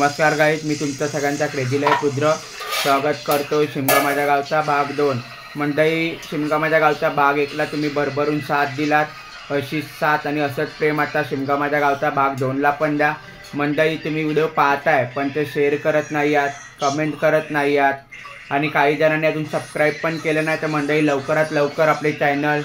नमस्कार गाईज, मी तुमच्या सगळ्यांचा क्रेझी लाईफ रुद्र स्वागत करतो शिमगा माझ्या गावचा भाग 2। मंडळी, शिमगा माझ्या गावचा भाग 1ला तुम्ही भरभरून साथ दिलात, अशीच साथ आणि असंच प्रेम आता शिमगा माझ्या गावचा भाग 2ला पण द्या। मंडळी, तुम्ही व्हिडिओ पाहताय पण ते शेअर करत नाही आहात, कमेंट करत नाही आहात आणि काही जणांनी अजून सबस्क्राईब पण केलं नाही। तर मंडळी, लवकरात लवकर आपले चॅनल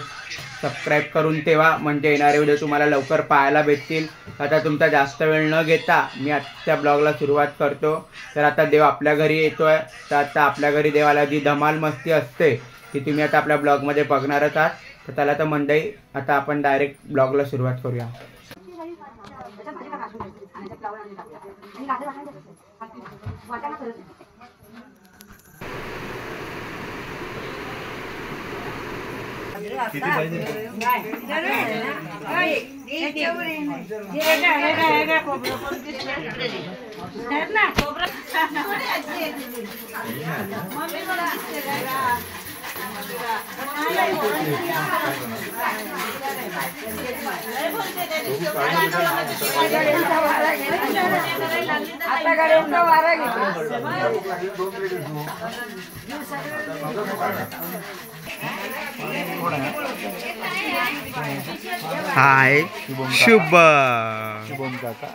सबस्क्राईब करून ठेवा, म्हणजे येणारे व्हिडिओ तुम्हाला लवकर पाहायला भेटतील। आता तुमचा जास्त वेळ न घेता मी आजच्या ब्लॉगला सुरुवात करतो। तर आता देव आपल्या घरी येतोय, तर आता आपल्या घरी देवाला जी धमाल मस्ती असते ती तुम्ही आता आपल्या ब्लॉगमध्ये बघणारच आहात। तर त्याला तर मंडळी, आता आपण डायरेक्ट ब्लॉगला सुरुवात करूया। किती पाहिजे? हाय शुभ काका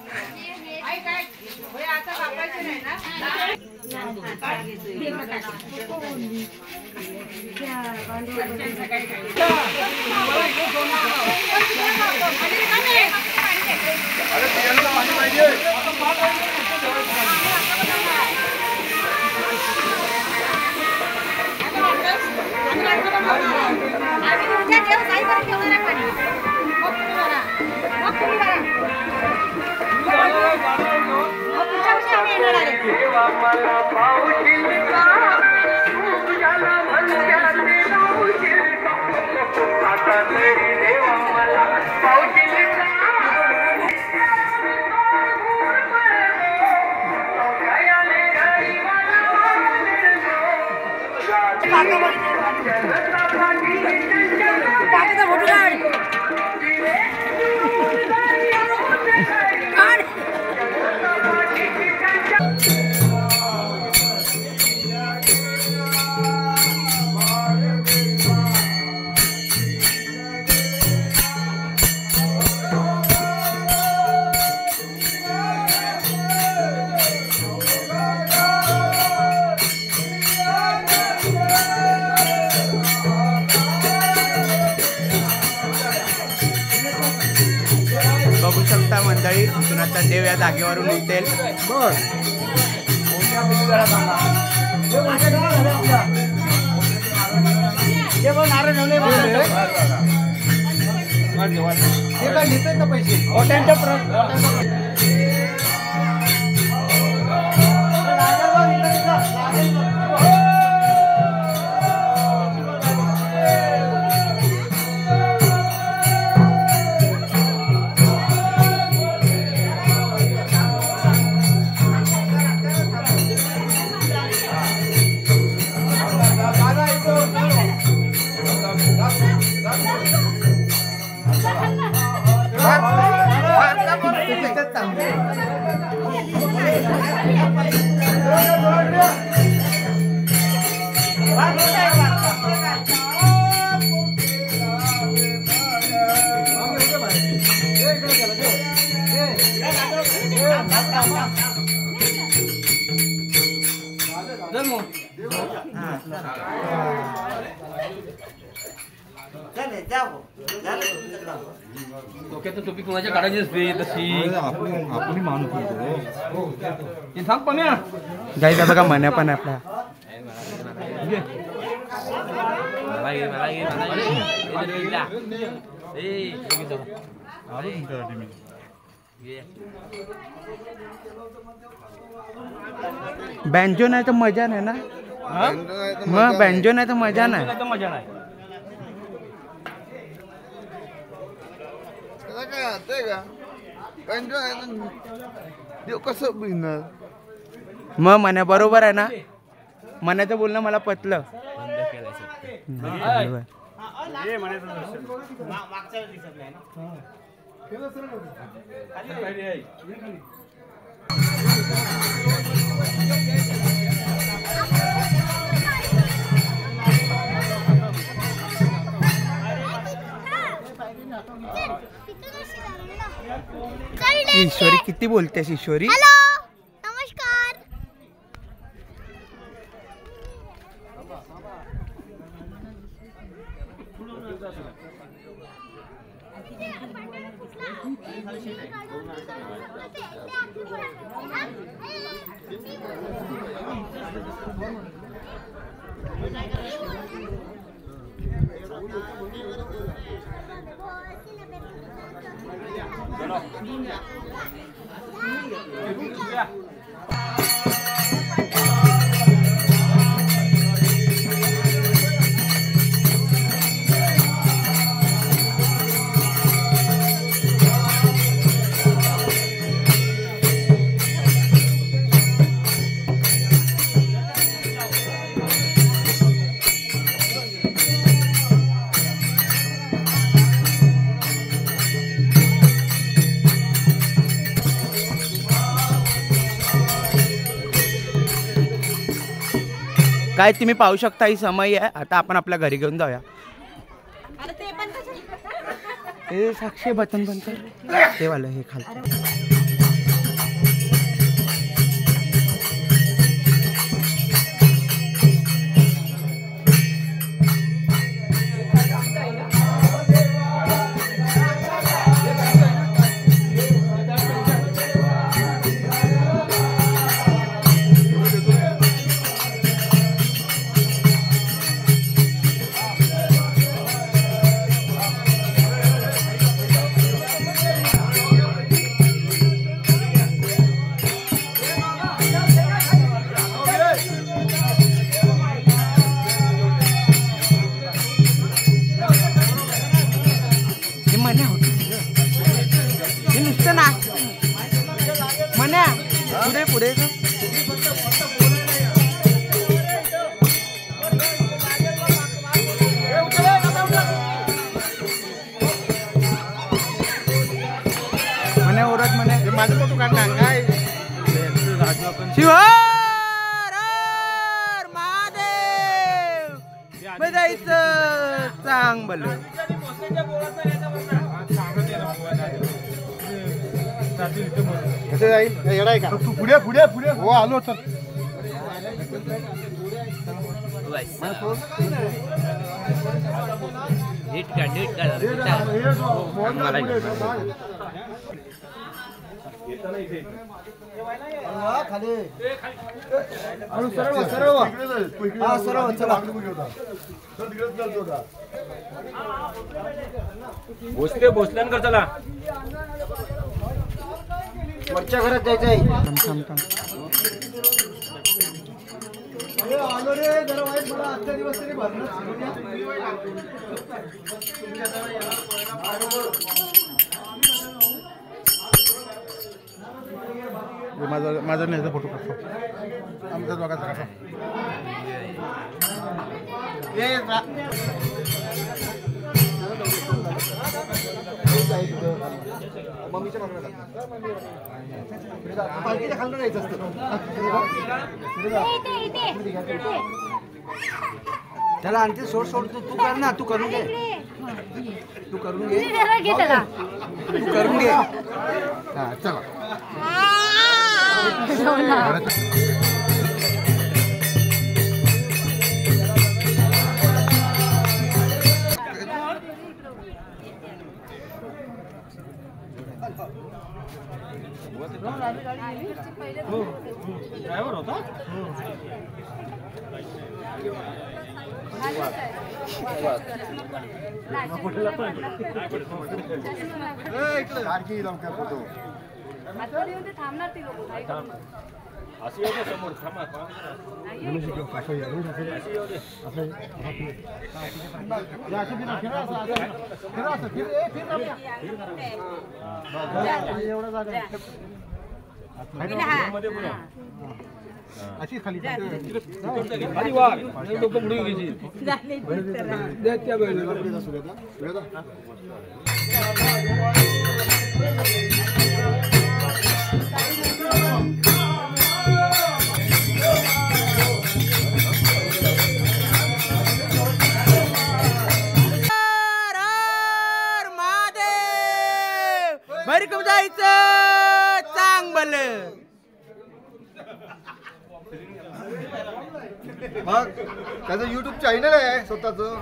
बघू शकता मंडळी, इथून आता देव या जागेवरून उठेल। ओके, तर टोपी कोणाच्या काढायची असते तशी आपण माणूस ती थांब पम्या गाईज बघा, मन्या पण आपला बँजो नाही तर मजा नाही ना, मग बँजो नाही तर मजा नाही। मजा नाही कसं बिघणार मग मन्या बरोबर आहे ना, मन्याचं बोलणं मला पटलं। ईश्वरी किती बोलतेस ईश्वरी? हॅलो नमस्कार. काय तुम्ही पाहू शकता ही समय आहे. आता आपण आपल्या घरी घेऊन जाऊया. हे साक्षी बटन बंद कर. ते वाला हे खाली. पुढे पुढे म्हणे ओरड म्हणे माझं फोटो काढणार काय शिवार महादेव बजायचं चांग बल कसे जाईल येडा आहे का तू पुढे पुढे पुढे हो आलो चल भोसल्यांकर चला वरच्या घरात जायचं आहे आलो रे जरा वाईट मला आजच्या दिवस तरी भरणं माझा नाही फोटो काढतो आमच्या दोघांचा काढतो मम्मीच्या मागणं पालखीच्या खालून जायचं असतं त्याला आणखी सोड सोड तू कर ना तू करून घे तू करून घे तू करून घे हा चला ड्रायव्हर होता फोटो अशी येऊ दे समोर थांबा अशी खाली खाली वाघ लोक पुढे घ्यायची मग त्याचं YouTube चॅनल आहे स्वतःचं.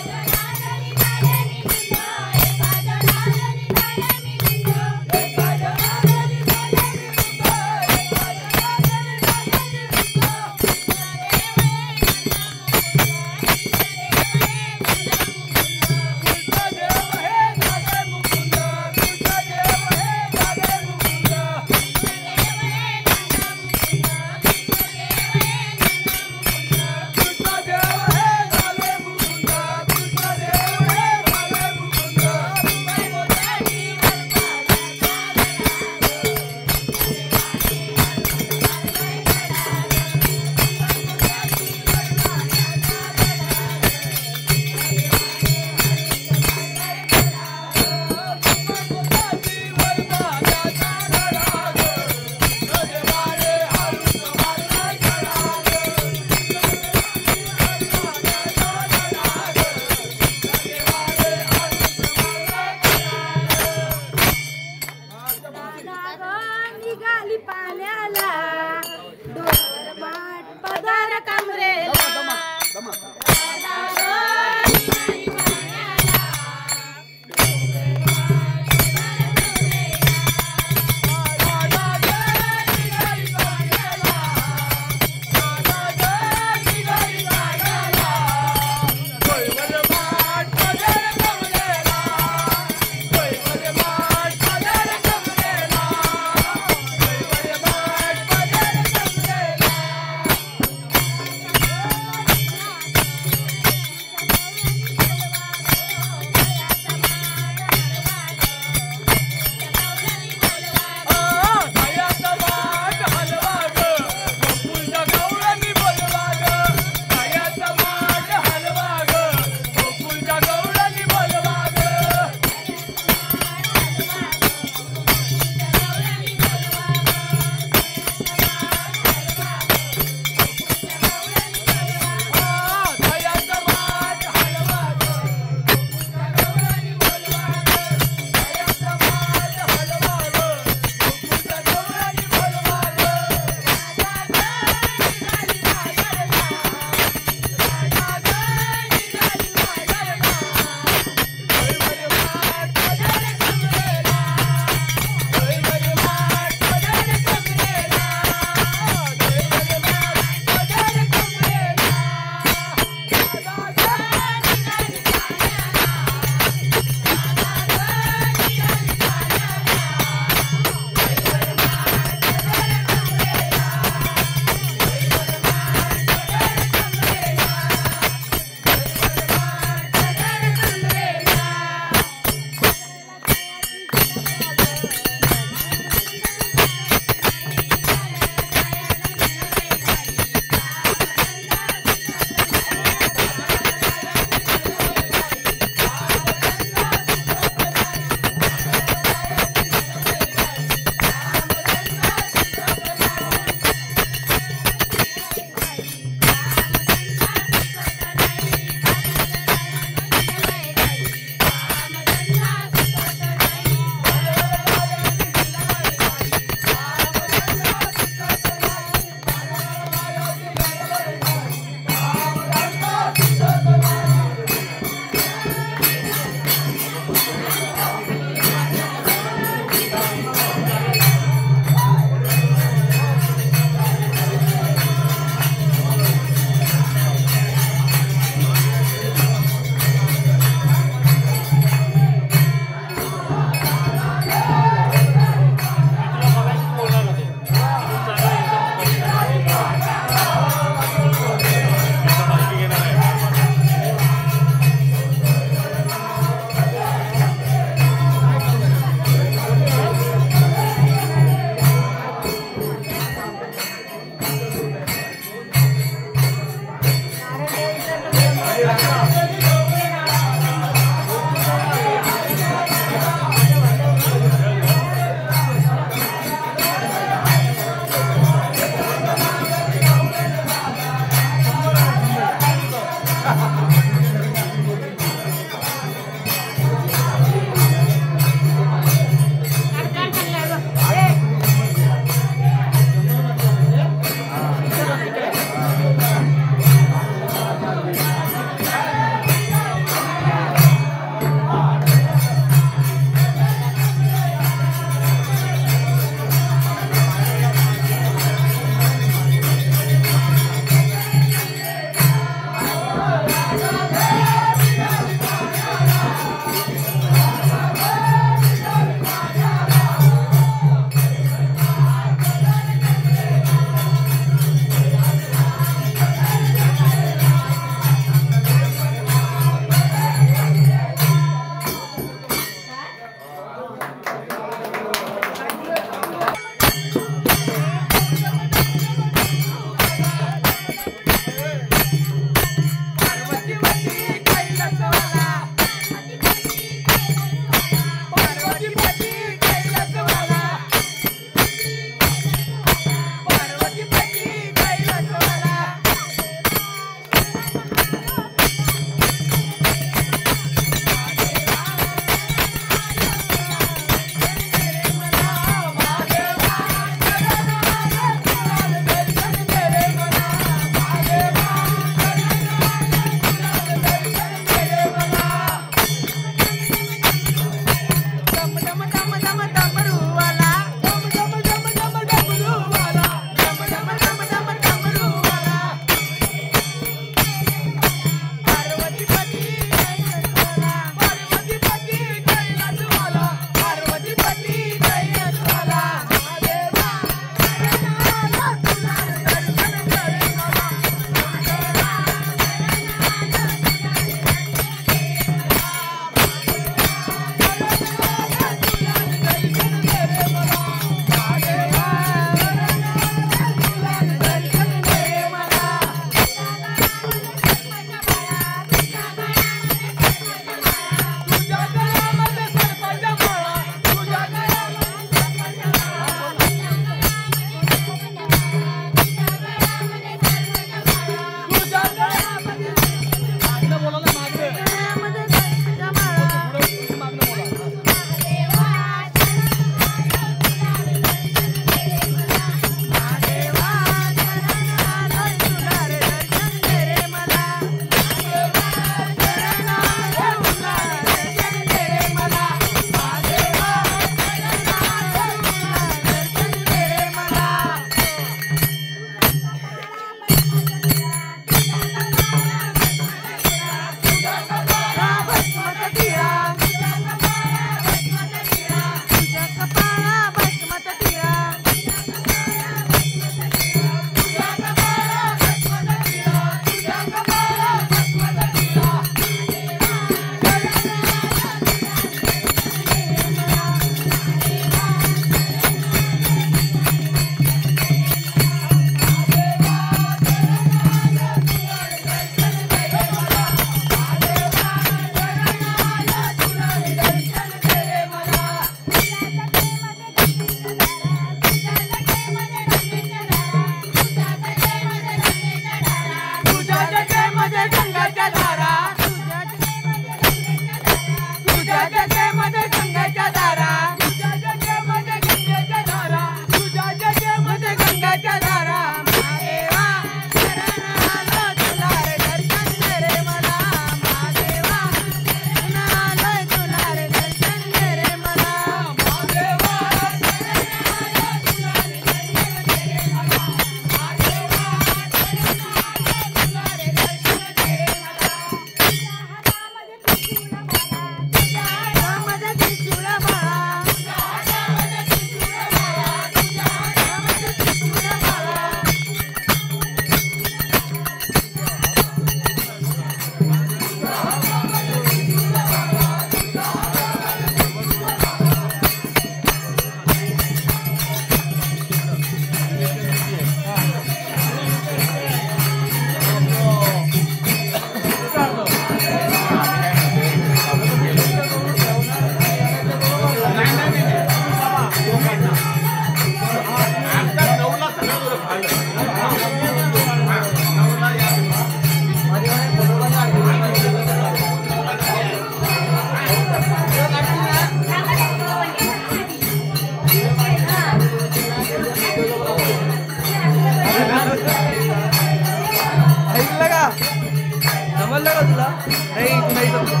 समजलं का तुला? नाही तू नाही समजत.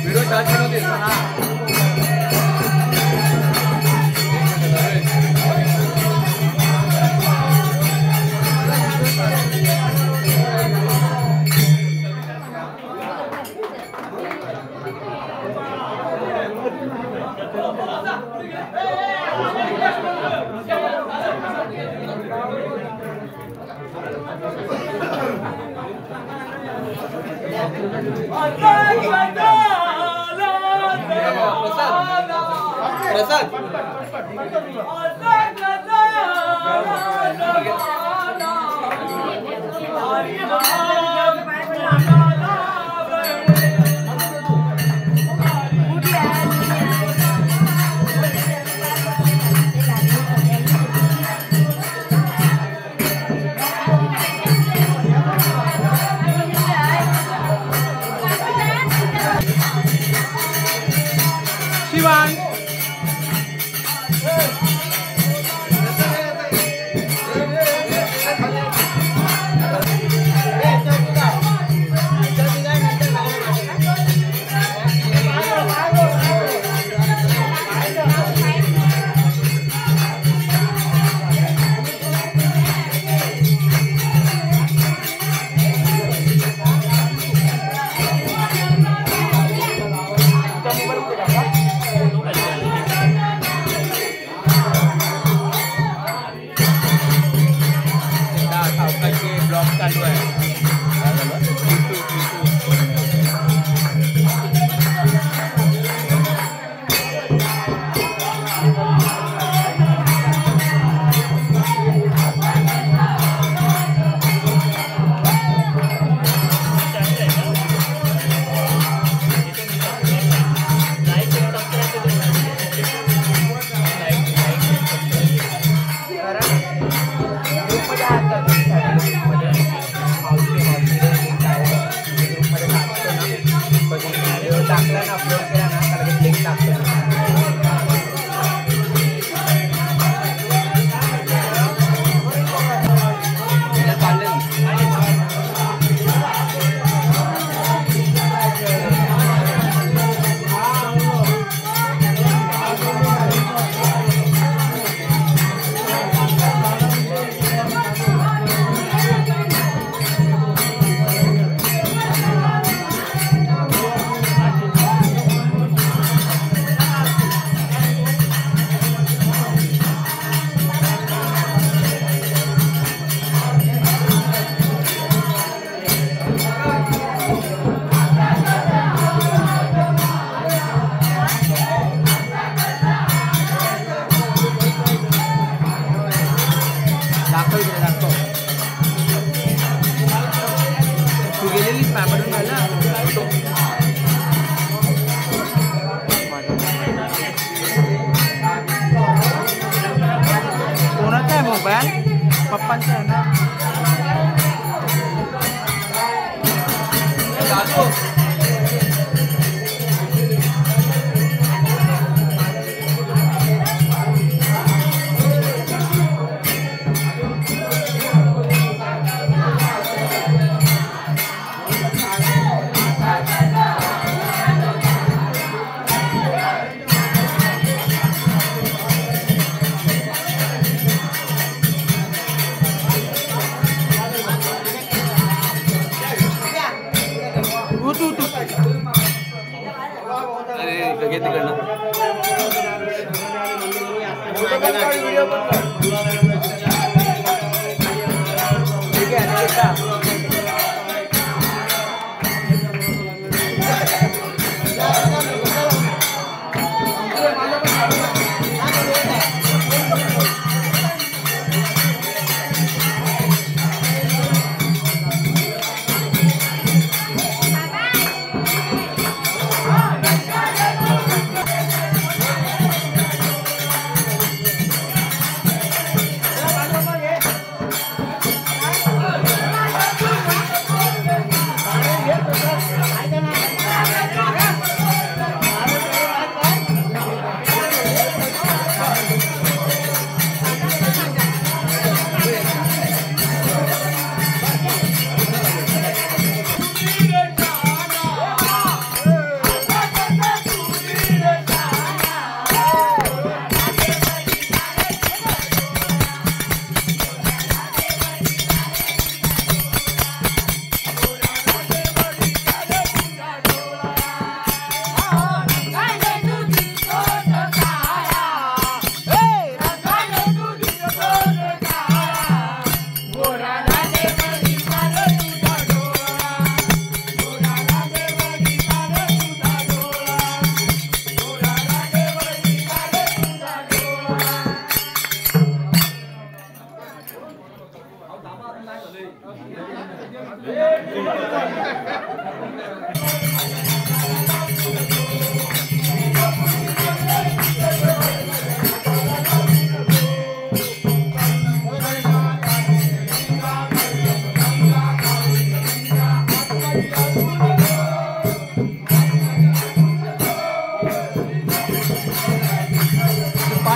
व्हिडिओ चार्ज बनवते. प्रसाद शिवान ब्लॉग चालू आहे. टाकला ना अपलोड केला ना त्याला लिंक टाकतो. तू गेलेलीस पापडून घाला. कोणाचा आहे मोबाईल? पप्पांचा आहे ना.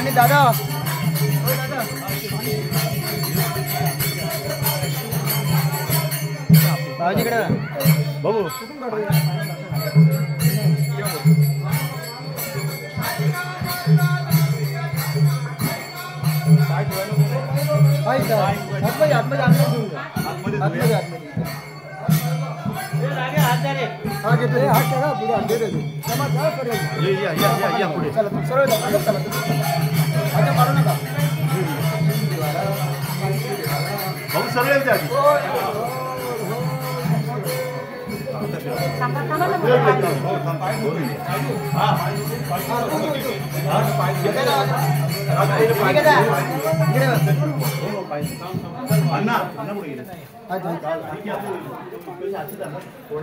पाणी दादा तिकडे बघू या पुढे भाऊ सरळ येते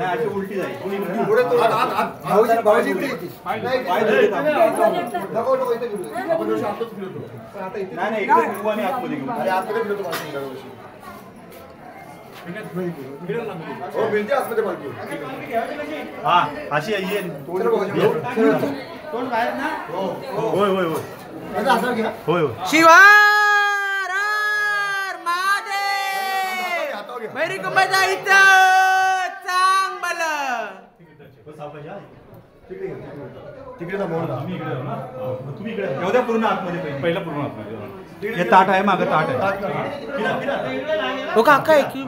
आधी उलटी जाईल हा अशी आहे होय होय होय होय शिवार महादेव भैरी कुंभाचा इथं चांगलं एवढ्या पूर्ण आतमध्ये पहिला पूर्ण आतमध्ये हे ताट आहे मागं ताट आहे हो काका आहे की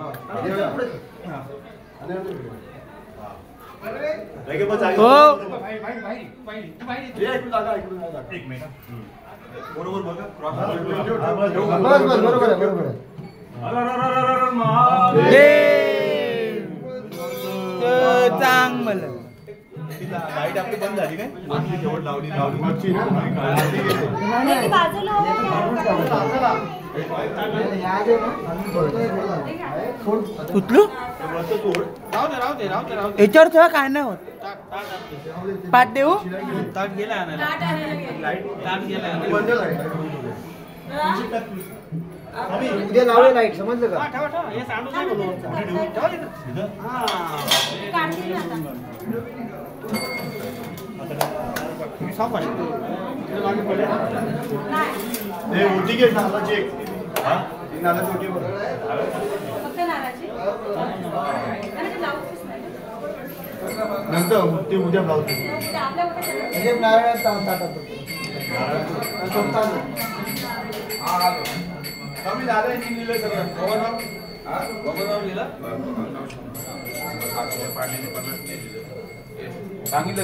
हो एक मिनिट बरोबर बघा चांगलं लाईट आपली बंद झाली काय लावली उचलू याच्यावर तेव्हा काय नाही होत पाठ देऊ उद्या लावले लाईट समजलं का ओटी घे नालाची एक नालाची ओटी नंतर ते उद्या ब्लाउज सांगितलं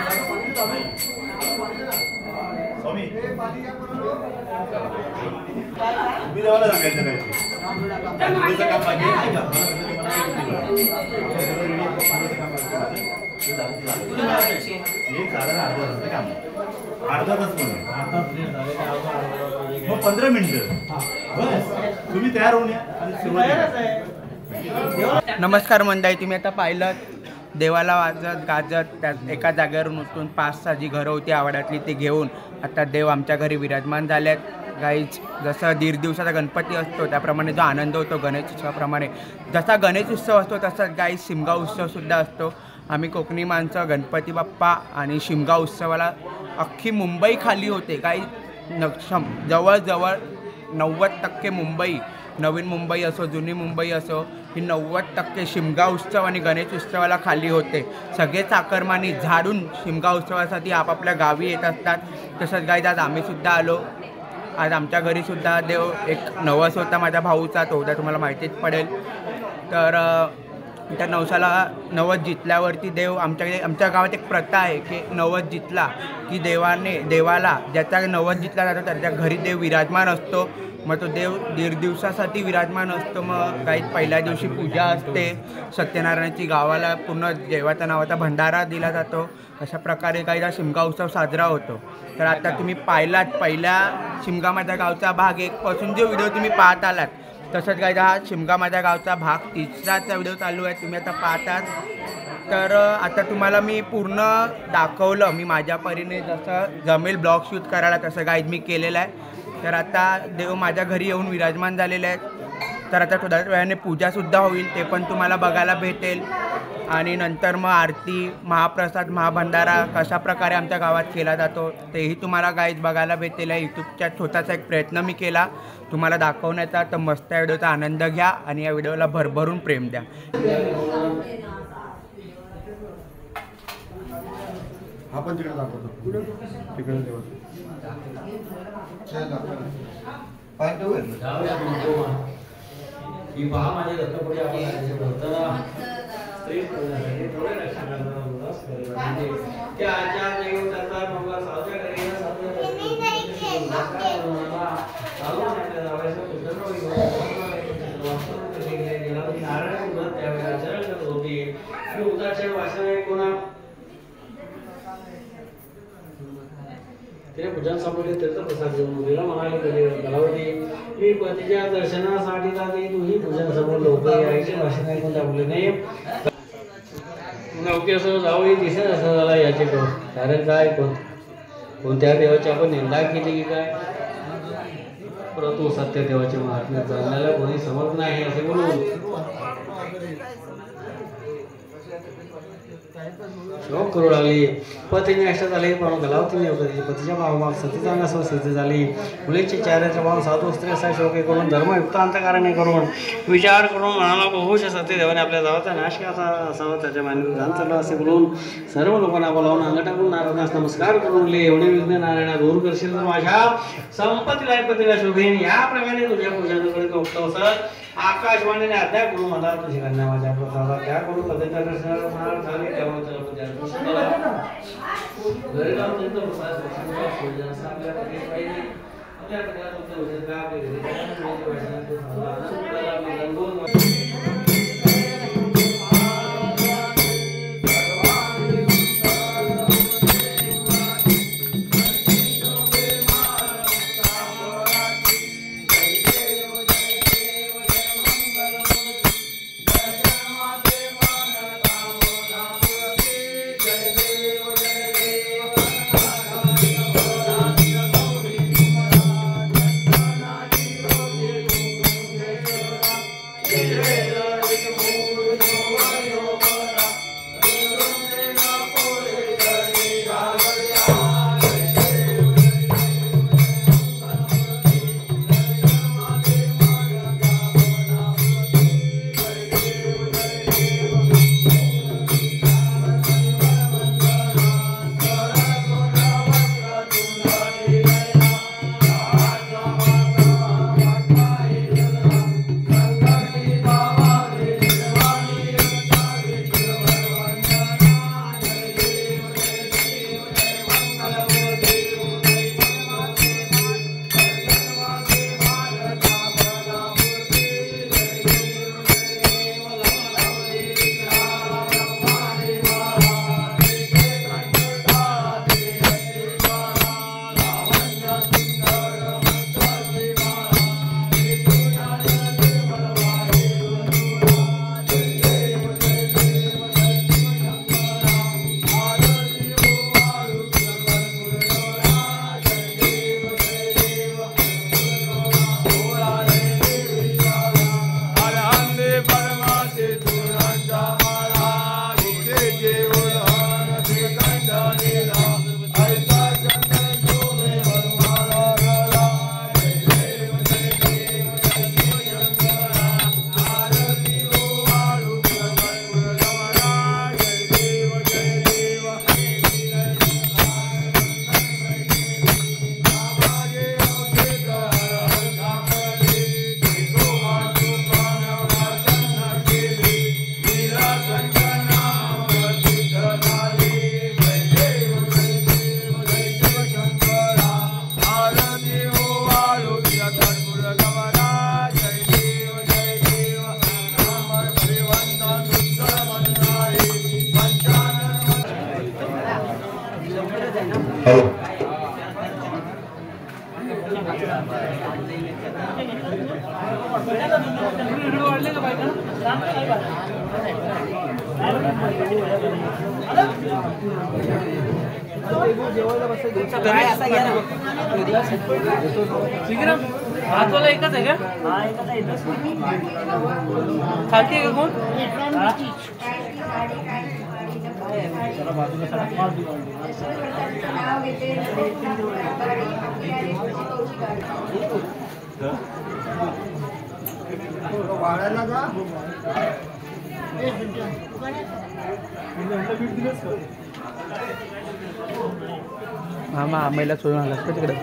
त्यानंतर स्वामी तुम्ही देवाला सांगायचं काय काम पाहिजे अर्धा तास मग 15 मिनिटं बस तुम्ही तयार होऊन या आणि सुरुवात. नमस्कार मंडळी, तुम्ही आता पाहिलं देवाला वाजत गाजत त्या एका जागेवरून उठून 5-6 जी घरं होती आवडातली ते घेऊन आता देव आमच्या घरी विराजमान झाले आहेत. गाईज जसं 1.5 दिवसाचा गणपती असतो त्याप्रमाणे जो आनंद होतो गणेश उत्सवाप्रमाणे, जसा गणेश उत्सव असतो तसाच गाईज शिमगा उत्सवसुद्धा असतो. आम्ही कोकणी माणसं गणपती बाप्पा आणि शिमगा उत्सवाला अख्खी मुंबई खाली होते. काही जवळजवळ 90% मुंबई, नवीन मुंबई असो जुनी मुंबई असो, ही 90% शिमगा उत्सव आणि गणेश उत्सवाला खाली होते. सगळे चाकरमानी झाडून शिमगा उत्सवासाठी आपापल्या गावी येत असतात. तसंच गाईज आज आम्हीसुद्धा आलो. आज आमच्या घरीसुद्धा देव एक नवस होता माझ्या भाऊचा, तो उद्या तुम्हाला माहितीच पडेल. तर त्या नवस जितल्यावरती देव आमच्या गावात एक प्रथा आहे की नवस जितला की देवाला ज्याचा नवस जितला जातो त्याच्या घरी देव विराजमान असतो. मग तो देव 1.5 दिवसासाठी विराजमान असतो. मग काही पहिल्या दिवशी पूजा असते सत्यनारायणाची, गावाला पूर्ण देवाच्या नावाचा भंडारा दिला जातो. अशा प्रकारे काही हा शिमगा उत्सव साजरा होतो. तर आता तुम्ही पाहिलात पहिल्या शिमगा माझ्या गावचा भाग 1 पासून जो व्हिडिओ तुम्ही पाहत आलात, तसंच काय हा शिमगा माझ्या गावचा भाग 3चा व्हिडिओ चालू आहे, तुम्ही आता पाहतात. तर आता तुम्हाला मी पूर्ण दाखवलं, मी माझ्या परीने जसं जमेल ब्लॉग शूट करायला तसं गाईड मी केलेलं आहे. तर आता देव माझ्या घरी येऊन विराजमान झालेले आहेत. तर आता थोड्याच वेळाने पूजासुद्धा होईल, ते पण तुम्हाला बघायला भेटेल. आणि नंतर मग आरती, महाप्रसाद, महाभंडारा कशा प्रकारे आमच्या गावात केला जातो तेही तुम्हाला गाईज बघायला भेटेल. यूट्यूबच्या छोटासा एक प्रयत्न मी केला तुम्हाला दाखवण्याचा. तर मस्त या व्हिडिओचा आनंद घ्या आणि या व्हिडिओला भरभरून प्रेम द्या. आपण तिकडे दाखवतो तिकडे तिने पूजन संपवले तीर्थप्रसाद घेऊन मुलीला म्हणाले कलावती मी पतीच्या दर्शनासाठी जाते तूही पूजन समोर लवकर यायचे भाषण ऐकून दाखवले नाही नवकी असं जाऊ दिसत असं झाला याचे कारण काय कोणत्या देवाची आपण निंदा केली की काय परंतु सत्य देवाचे महात्म्य जाणण्याला कोणी समर्थ नाही असे बोलून शोक करू लागली. पतीने अष्ट झाले पण कलावतीने पतीच्या भावभाग सतीचा नसव सती झाली. मुलीचे चारित्र्य भाव साधू स्त्री असा शोक करून धर्मयुक्त अंतकारणे करून विचार करून म्हणाला बहुश सत्य देवाने आपल्या जावाचा नाश कसा असावा त्याच्या मानवी गान चालला असे बोलून सर्व लोकांना बोलावून अंग टाकून नारायणास नमस्कार करून म्हणले एवढे विघ्न नारायणा दूर करशील तर माझ्या संपत्तीला पतीला शोभेन या प्रकारे तुझ्या पूजनाकडे उठतो सर आकाशवाणीने आज्ञा करून मला तुझी कन्या माझ्या प्रसादात त्या करून पतीच्या दर्शनाला झाले त्यामुळे घरी जाऊन त्यांचा प्रसाद हातवाला एकच आहे का? खालती आहे का कोण? मामा आम्हाला सोडून आलास का तिकडे?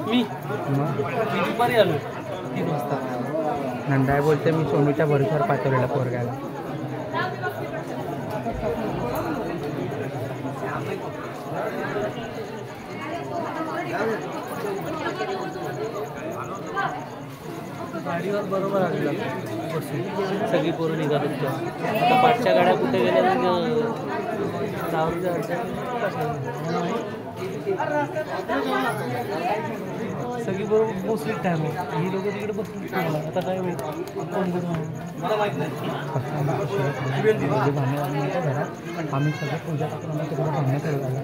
मी दुपारी आलो 3 वाजता. नंदाय बोलते मी सोनूच्या भरोश्यावर पाठवलेला पोरग्याला. गाडीवर बरोबर आलेला सगळी पोरं निघत होती. आता पाठच्या गाड्या कुठे गेल्या सगळी बरोबर पोचली टाइम. ही लोक तिकडे बसली. आता काय होईल मला माहित नाही. घरात आम्ही सगळं पूजा करून तिकडे भांडणं करत आला.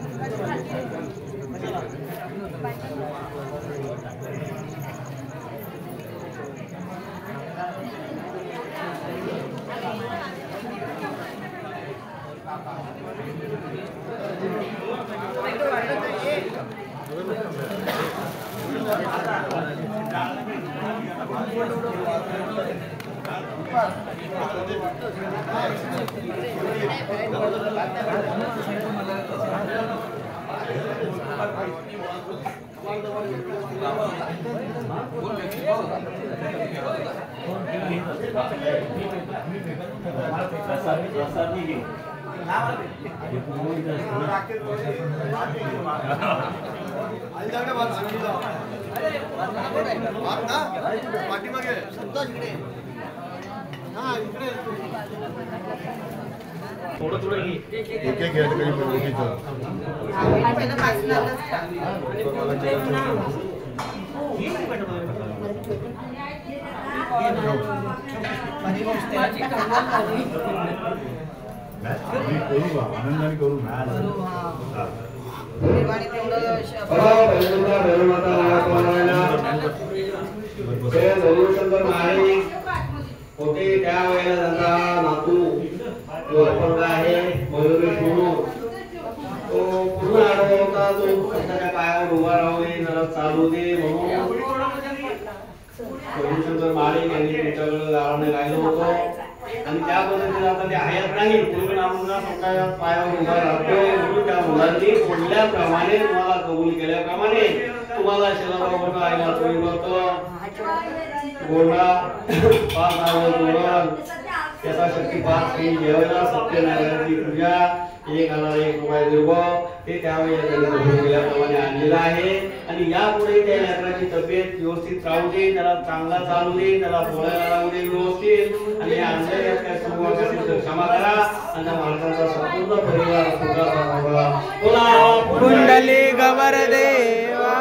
आनंदाने करू ना. होते त्यावेळेला त्यांचा नातू जो अपंग आहे मयुरी सोनू तो पूर्ण आडवा होता. तो स्वतःच्या पायावर उभा राहू दे जरा चालू दे म्हणून रविशंकर माळे यांनी त्यांच्याकडे गावाने गायलं होतं. आणि त्या पद्धतीने आता ते हयात नाही म्हणून आम्हाला स्वतःच्या पायावर उभा राहतोय म्हणून त्या मुलांनी बोलल्याप्रमाणे तुम्हाला कबूल केल्याप्रमाणे तुम्हाला शेलाबाबा आईला तुम्ही करतो गोडा पाच आवड त्याचा शक्तिपात श्री जेवायला सत्यनारायणाची पूजा 1,001 रुपये देव ते त्यावेळी केल्याप्रमाणे आणलेलं आहे. आणि यापुढे त्या लेकराची तब्येत व्यवस्थित राहू दे, त्याला चांगला चालू दे, त्याला बोलायला राहू दे व्यवस्थित. आणि आणलेल्या काय सुरुवात असेल तर क्षमा करा. आणि महाराजांचा संपूर्ण परिवार बोला कुंडली गवर देवा.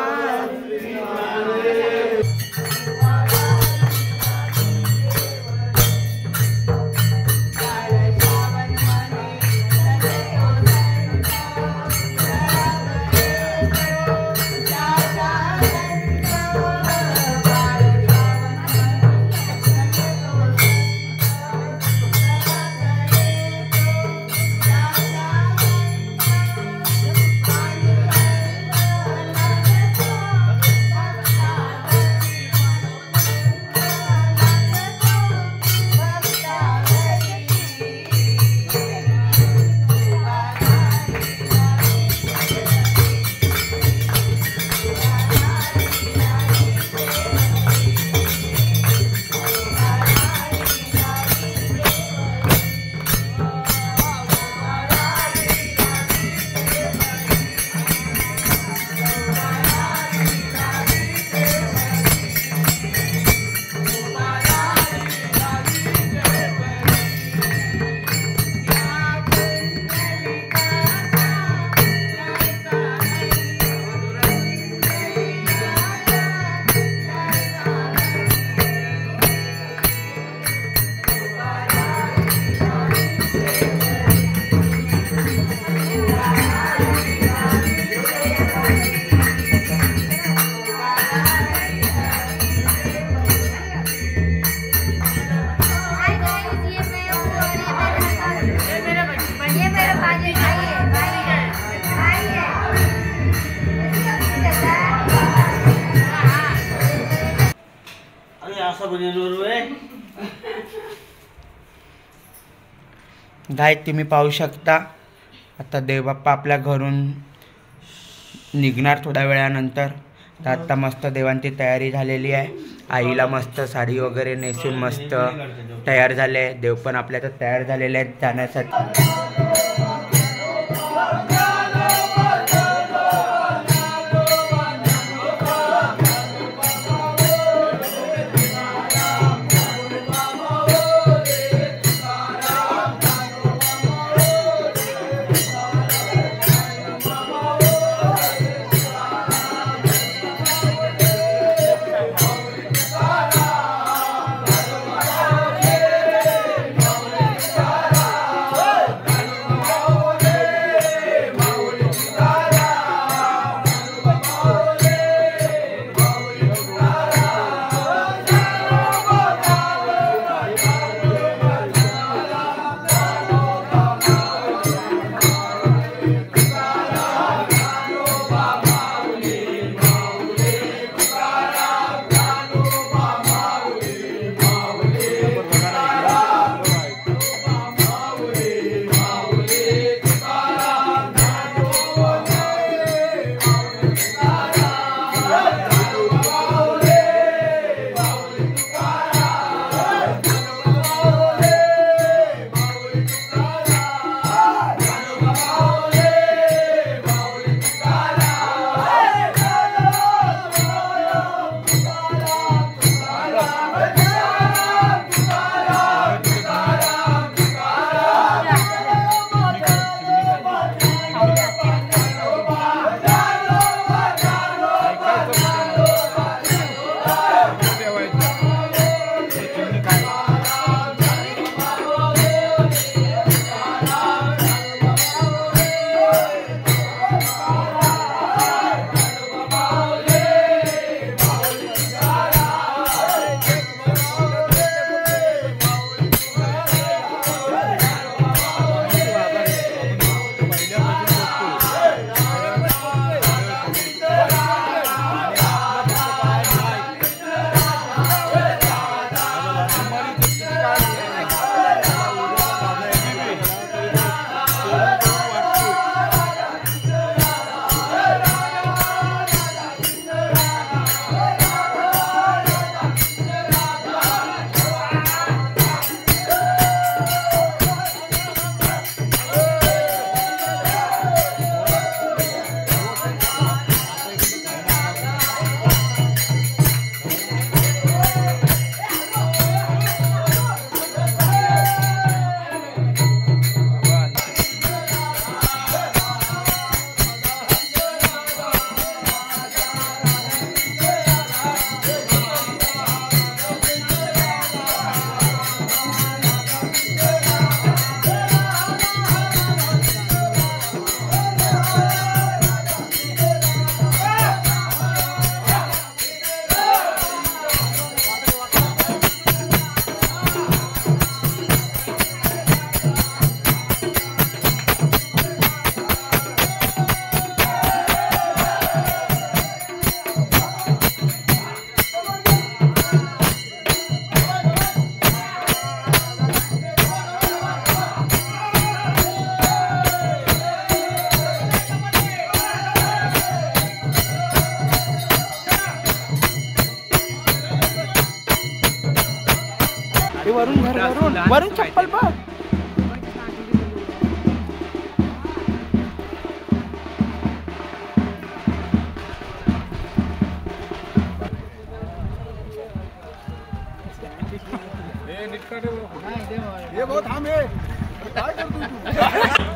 गाईज तुम्ही पाहू शकता आता देवबाप्पा आपल्या घरून निघणार थोड्या वेळानंतर. तर आता मस्त देवांची तयारी झालेली आहे. आईला मस्त साडी वगैरे नेसून मस्त तयार झाले. देव पण आपल्या तर तयार झालेले आहेत जाण्यासाठी. वरून चप्पल बघ. हे भाऊ थांब हे काय करतो तू.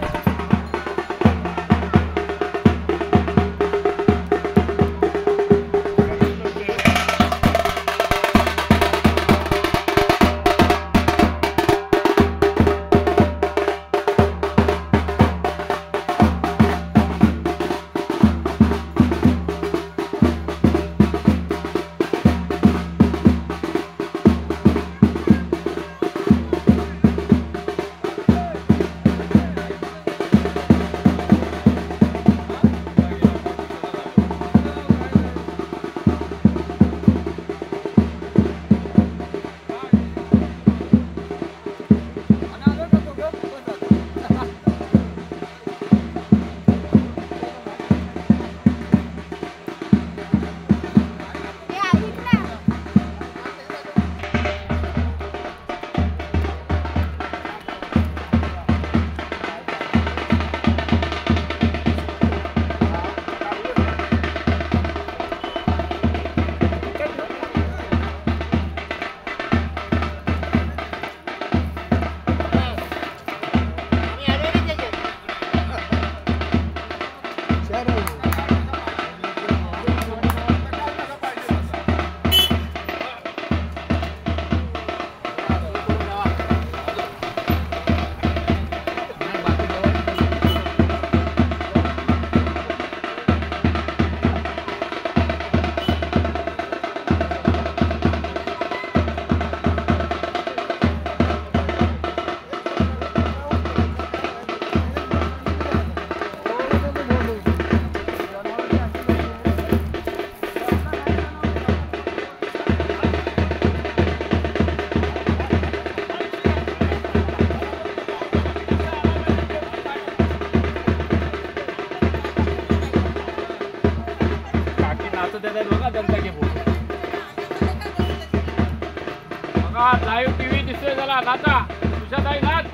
नाचा उषाताई नाच.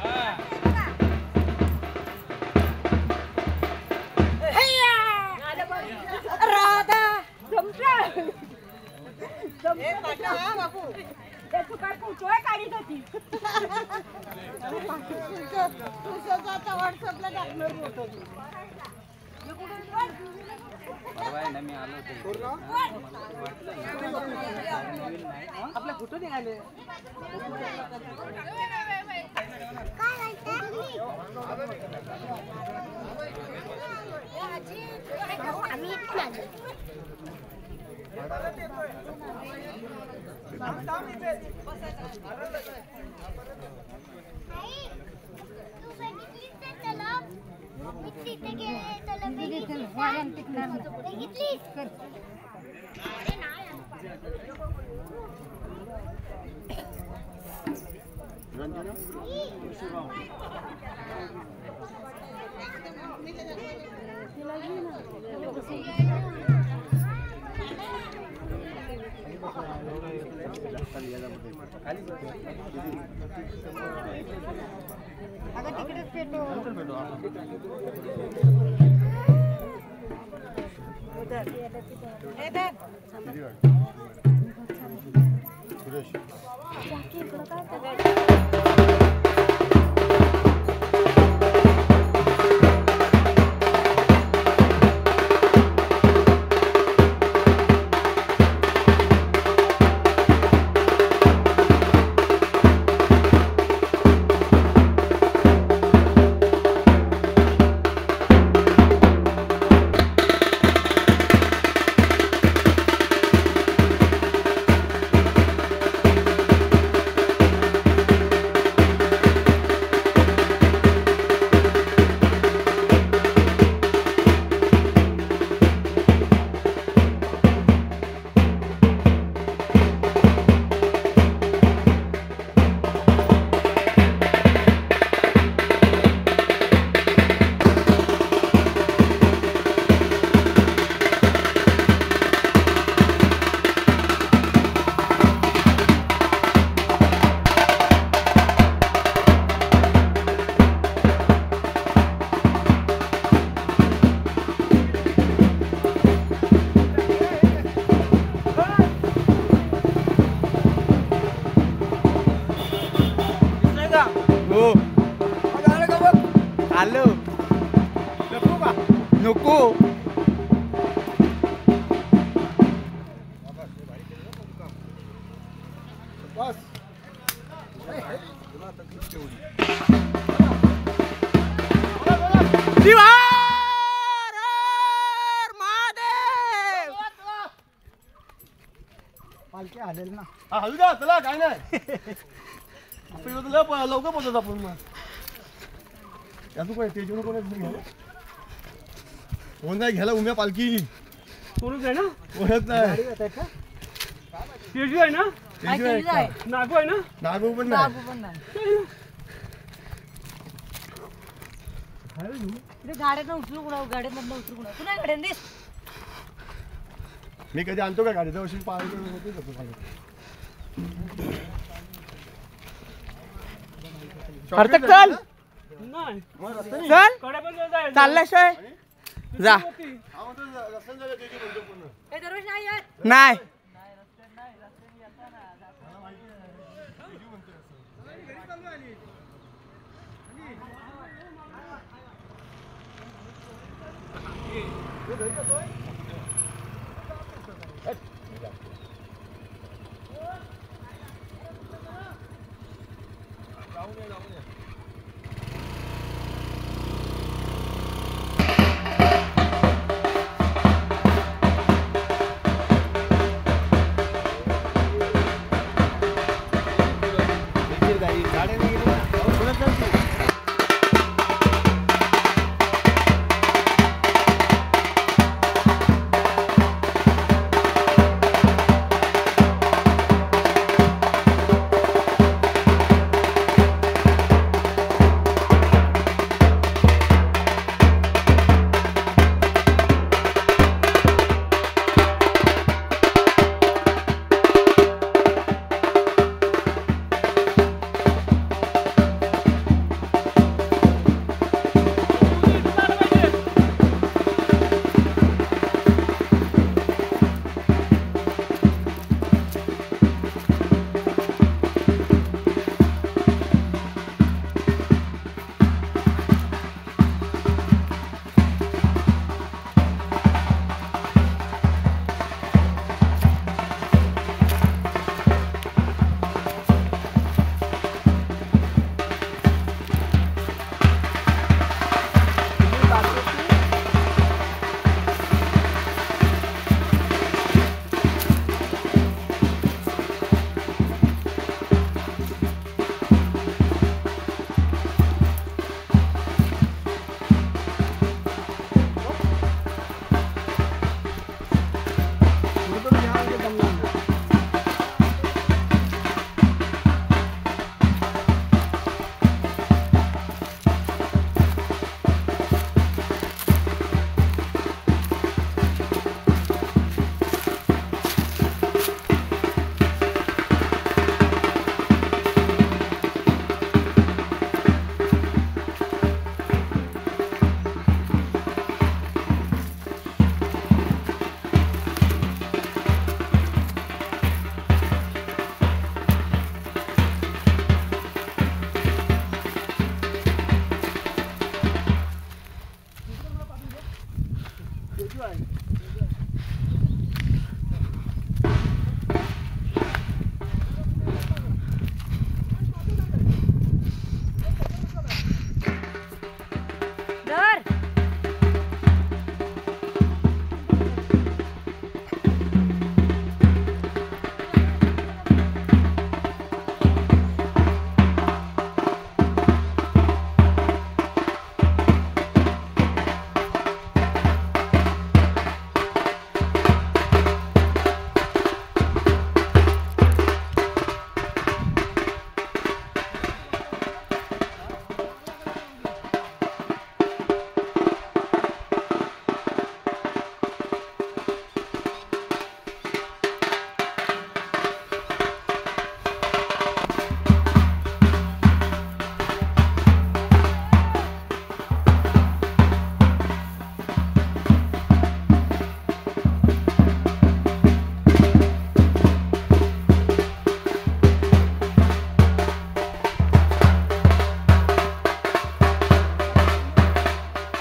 राधा बापू ते तुकार कुठोय काढीत होती व्हॉट्सअपला टाकणार होतो. आपल्या कुठून निघाले आम्ही तिकडेच पेटो आलो नको पालखी आलेल ना हळू द्या चला काय नाही आपण लवकर पोहोचत आपण मग यातून काय तेजून कोण घ्यायला कोण नाही घ्यायला उम्या पालखी कोणच आहे ना ओळख नाही तेजू आहे ना तेजू आहे का? नागू आहे ना नागू पण नाही गाड्यात उचलू कुणा गाड्यामधनं उचलू कुणा कुणा गाड्यात दिस मी कधी आणतो का गाडी जवळ पाहिजे चल नाही चल कडे पण जायचं. चालल्याशिवाय जा हे दररोज नाही येत नाही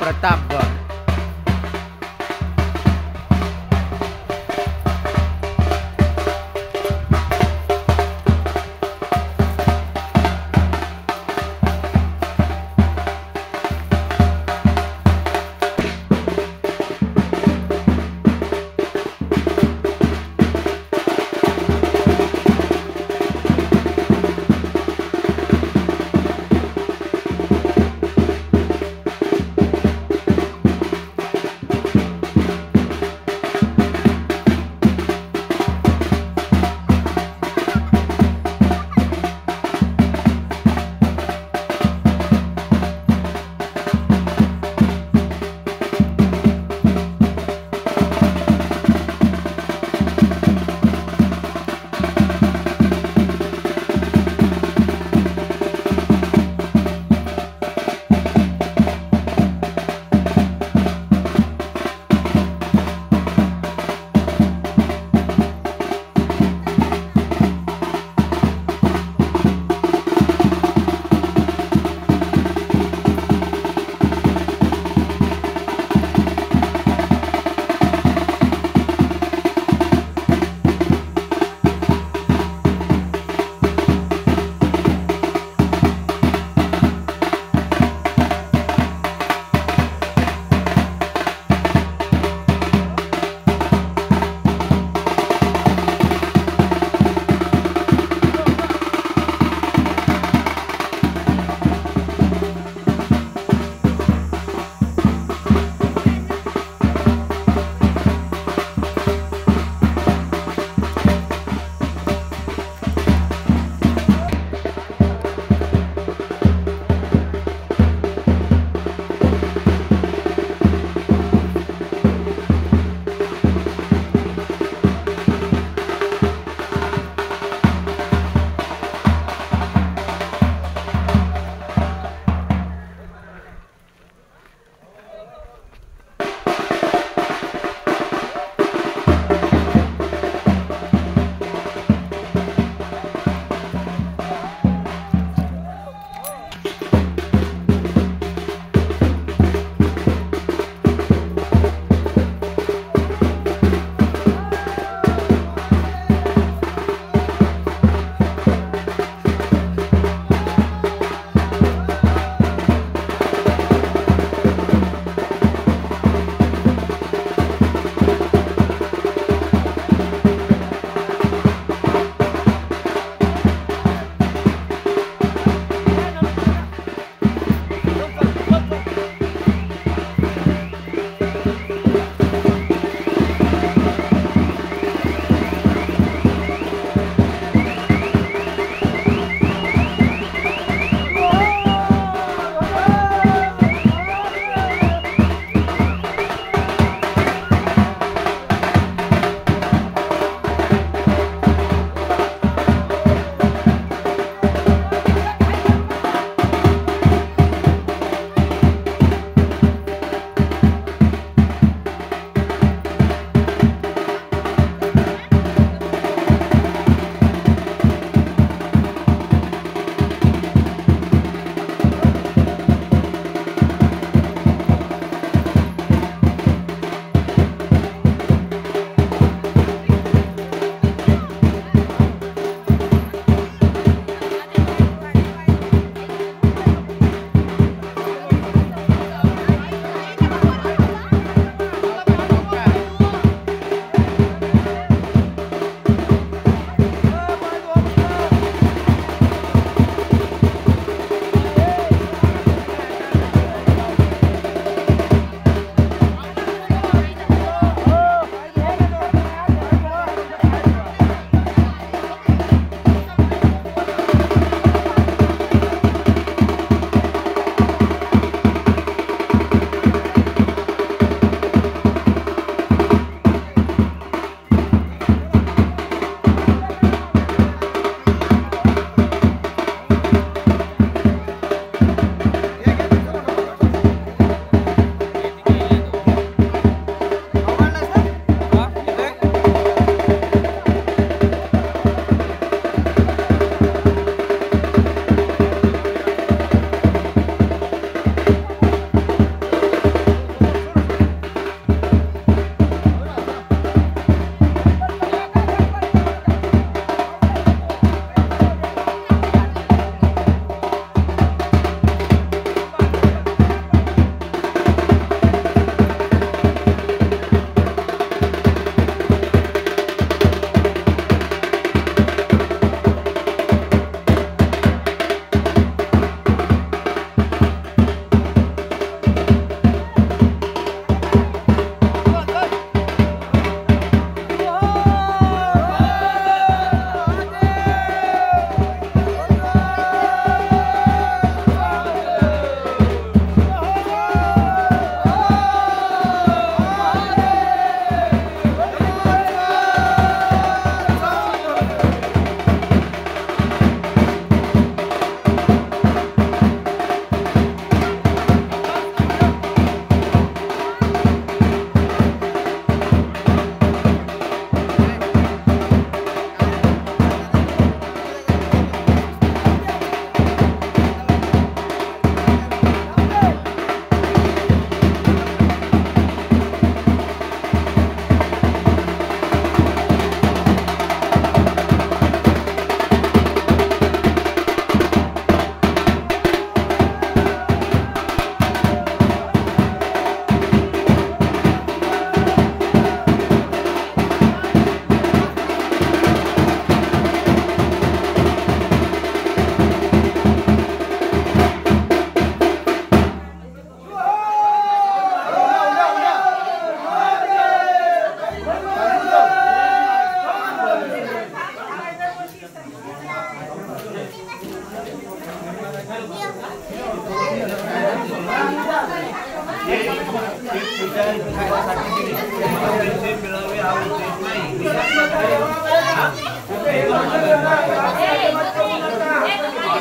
प्रतापगड.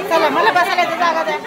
चला मला बसायला इथे जागा द्या.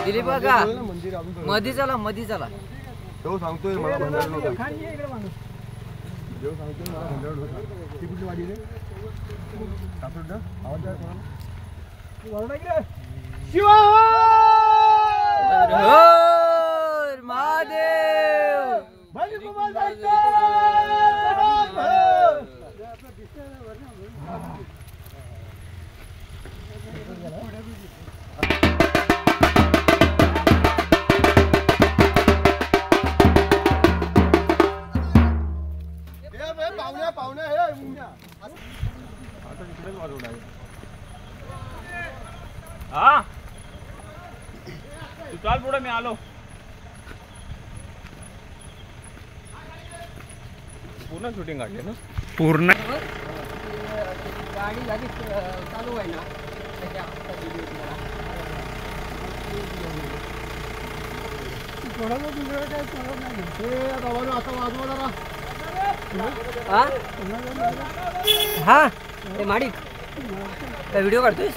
दिलीप का मधी चला तो सांगतोय मला भंडारा नव्हता देव सांगतोय मला भंडारा नव्हता ती कुठली वाडी रे कापड आवाज द्या कोणाला शिवा हर महादेव भली कुमार जायचं पाहुण्या हे हा तू चाल पुढे मी आलो पूर्ण शूटिंग काढले ना पूर्ण गाडी झाली चालू आहे ना हा ते माडिक काय व्हिडिओ काढतोय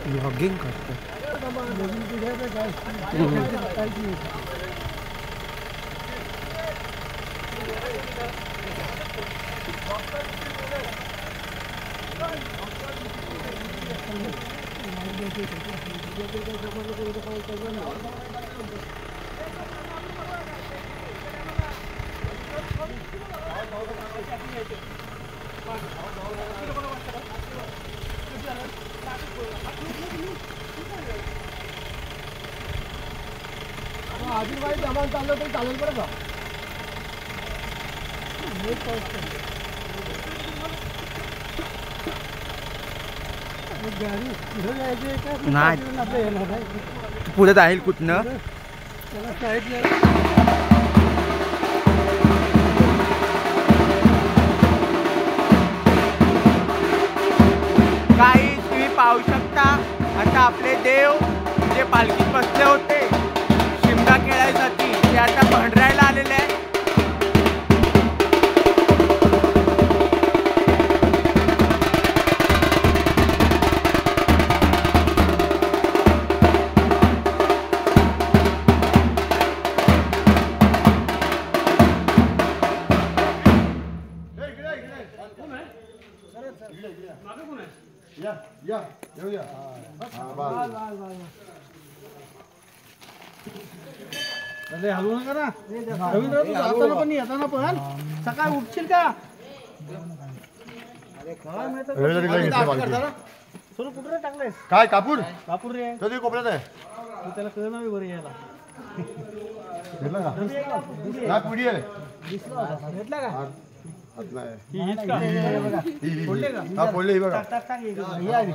व्लॉगिंग करतो आदिलबाई जमान चाललं तरी चालेल बरं का नाही पुढे जाईल कुठनं काही तुम्ही पाहू शकता आता आपले देव जे पालखीत बसले होते शिमगा खेळायसाठी ते आता भंडरायला आलेले आहे. या येऊया हलवू नका ना रवींद्र तू जाताना पण येताना पण सकाळी उठशील का सोनू कुठे टाकलंयस काय कापूर कापूर रे कधी कोपऱ्यात आहे तू त्याला कळलं नाही बरं यायला घेतला का काय पुढी आहे दिसला होता घेतला का फोडले का हा फोडले ही बघा टाक टाक हे आली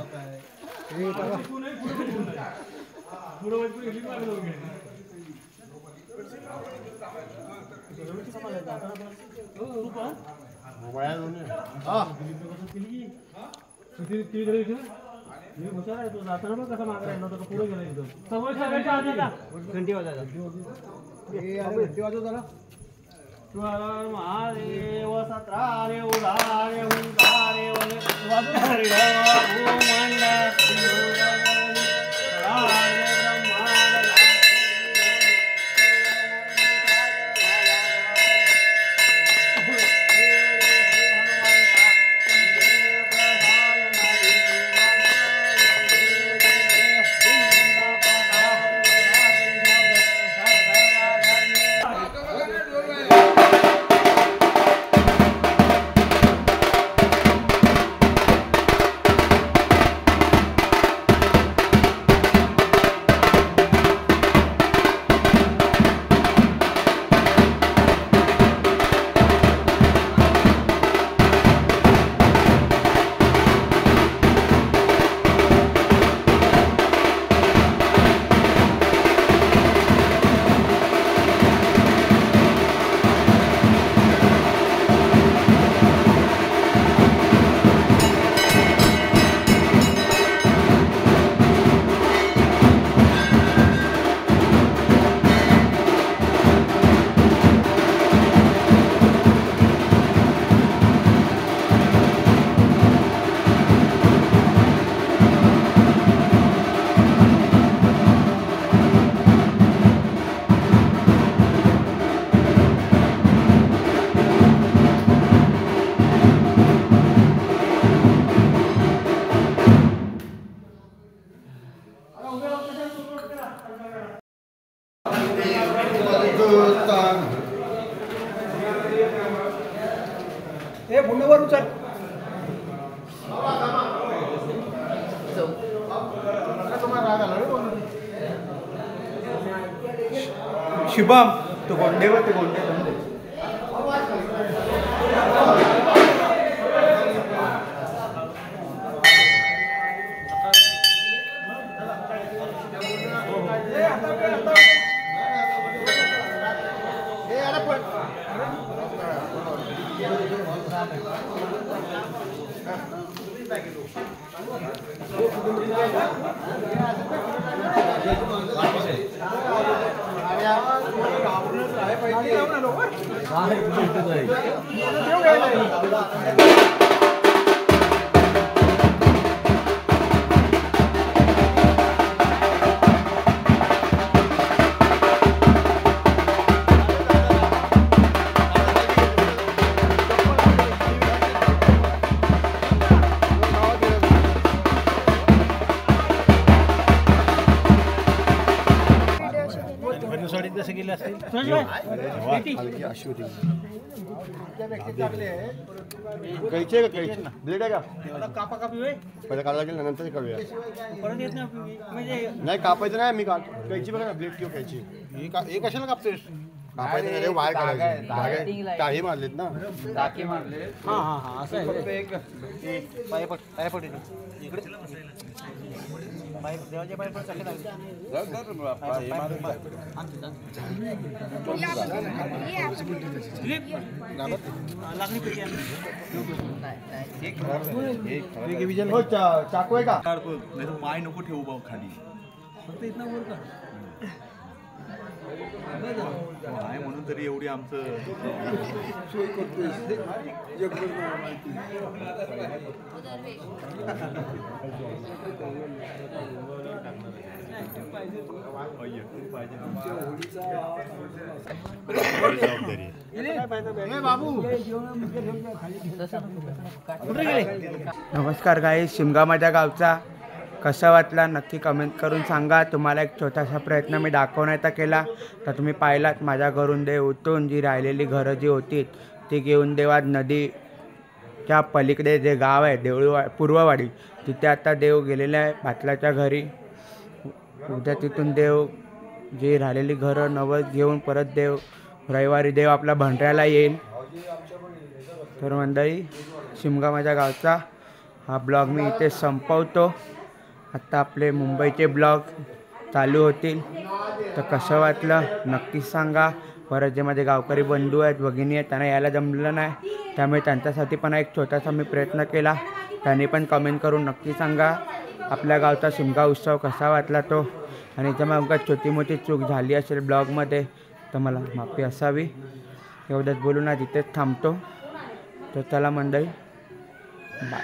घंटी वाजवा महादेव सत्रारे उदारे हुंकारे हे पुण्यावर उचल शुभम तो गोंडेवर ते गोंडे कैची आहे का कैची ब्लेड आहे का पहिला काढायला लागेल नंतर करूया नाही कापायचं नाही मी कैची बघा ना ब्लेड किंवा कैची हे कशाला कापतोयस कापायचं नाही रे वायर काढायचे काही मारलेत ना टाके मारले हां हां हां असं आहे पायपट इकडे देवाच्या पायपट चालले लागली पेटी हो चाकू आहे का पाय नको ठेवू भाऊ खाली फक्त इथनं वर का आहे म्हणून तरी एवढी आमचं सोय करतोय नमस्कार गाईस, शिमगा माझ्या गावचा कसा वाटला नक्की कमेंट करून सांगा. तुम्हाला एक छोटासा प्रयत्न मी दाखवण्याचा केला तर तुम्ही पाहिलात. माझ्या घरून देव उतरून जी राहिलेली घरं जी होती ती घेऊन देवात नदीच्या पलीकडे जे गाव आहे पूर्ववाडी तिथे आता देव गेलेले आहे पाटलाच्या घरी. उद्या तिथून देव जी राहिलेली घरं नवस घेऊन परत देव रविवारी देव आपला भंडाऱ्याला येईल. तर मंडळी, शिमगा माझ्या गावचा हा ब्लॉग मी इथे संपवतो. आत्ता आपले मुंबईचे ब्लॉग चालू होतील. तर कसं वाटलं नक्की सांगा. परत जे माझे गावकरी बंधू आहेत भगिनी आहेत त्यांना यायला जमलं नाही त्यामुळे त्यांच्यासाठी पण एक छोटासा मी प्रयत्न केला. त्यांनी पण कमेंट करून नक्की सांगा आपल्या गावचा शिमगा उत्सव कसा वाटला तो. आणि जर मग छोटी मोठी चूक झाली असेल ब्लॉगमध्ये तर मला माफी असावी. एवढंच बोलून आज इथेच थांबतो. तर चला मंडळी, बाय.